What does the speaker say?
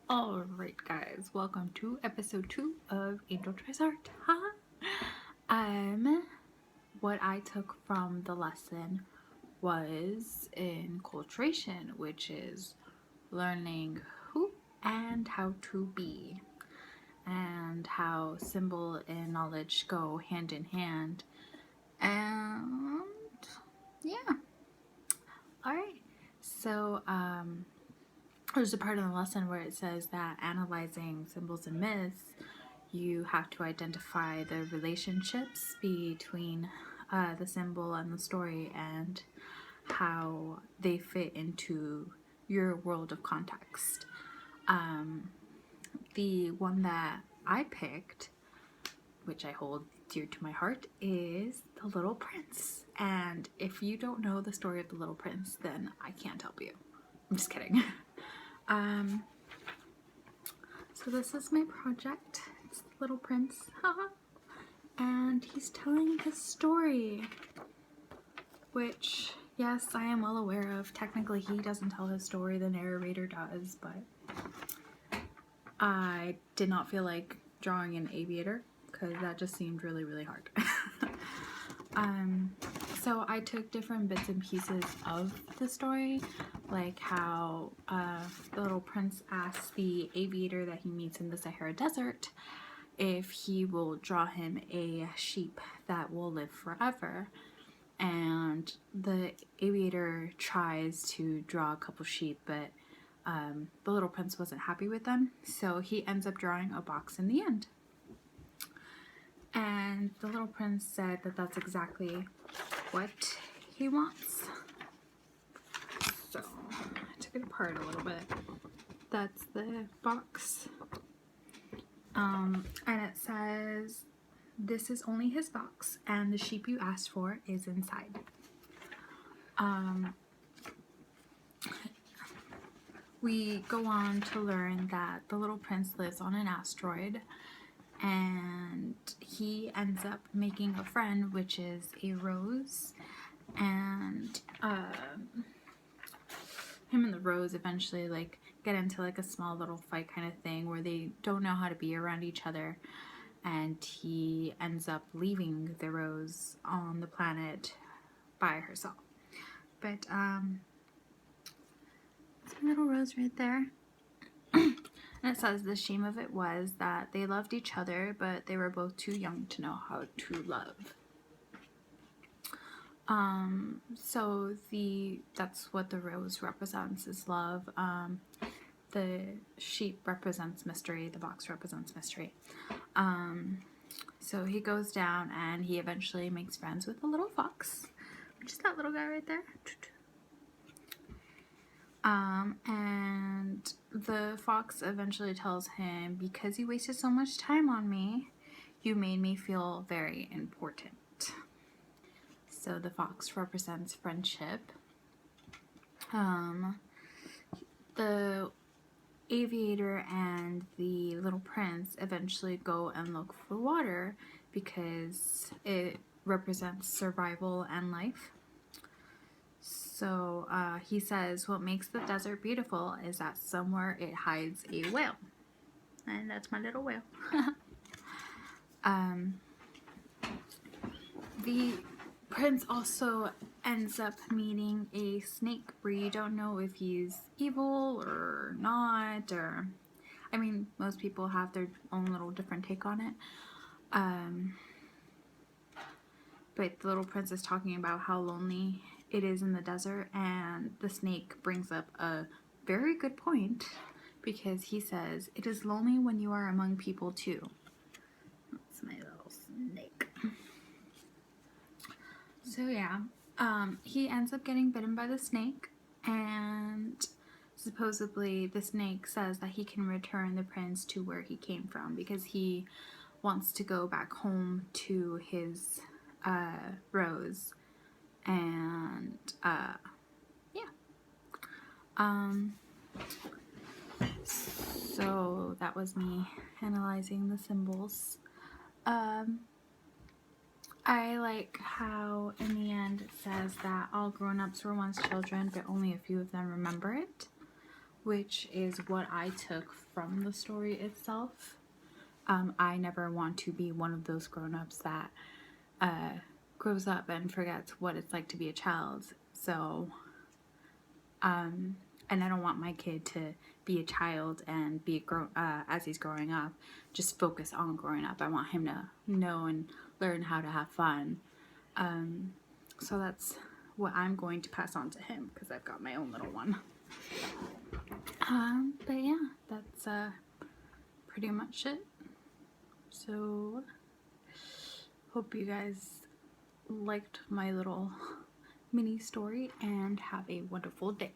Alright guys, welcome to episode 2 of Angel Tries Art. What I took from the lesson was enculturation, which is learning who and how to be, and how symbol and knowledge go hand in hand. And yeah. Alright. So there's a part of the lesson where it says that analyzing symbols and myths, you have to identify the relationships between the symbol and the story and how they fit into your world of context. The one that I picked, which I hold dear to my heart, is The Little Prince. And if you don't know the story of The Little Prince, then I can't help you. I'm just kidding. So this is my project. It's The Little Prince. And he's telling his story, which, yes, I am well aware of. Technically, he doesn't tell his story, the narrator does, but I did not feel like drawing an aviator because that just seemed really, really hard. So I took different bits and pieces of the story, like how the little prince asks the aviator that he meets in the Sahara Desert if he will draw him a sheep that will live forever. And the aviator tries to draw a couple sheep, but the little prince wasn't happy with them, so he ends up drawing a box in the end. And the little prince said that that's exactly what he wants. So I took it apart a little bit. That's the box. And it says, "This is only his box, and the sheep you asked for is inside." We go on to learn that the little prince lives on an asteroid, and he ends up making a friend, which is a rose, and him and the rose eventually get into a small little fight kind of thing where they don't know how to be around each other, and he ends up leaving the rose on the planet by herself. But it's a little rose right there. And it says the shame of it was that they loved each other, but they were both too young to know how to love. So that's what the rose represents, is love. The sheep represents mystery, the box represents mystery. So he goes down and he eventually makes friends with the little fox, which is that little guy right there. And the fox eventually tells him, "Because you wasted so much time on me, you made me feel very important." So the fox represents friendship. The aviator and the little prince eventually go and look for water because it represents survival and life. So he says, "What makes the desert beautiful is that somewhere it hides a whale." And that's my little whale. The prince also ends up meeting a snake where you don't know if he's evil or not, or I mean, most people have their own little different take on it. But the little prince is talking about how lonely it is in the desert, and the snake brings up a very good point because he says, "It is lonely when you are among people too." That's my little snake. So yeah, he ends up getting bitten by the snake, and supposedly the snake says that he can return the prince to where he came from because he wants to go back home to his rose. And yeah, so that was me analyzing the symbols. I like how in the end it says that all grown-ups were once children, but only a few of them remember it, which is what I took from the story itself. I never want to be one of those grown-ups that grows up and forgets what it's like to be a child. So, and I don't want my kid to be a child and be as he's growing up, just focus on growing up. I want him to know and learn how to have fun. So that's what I'm going to pass on to him because I've got my own little one. But yeah, that's pretty much it. So hope you guys liked my little mini story and have a wonderful day.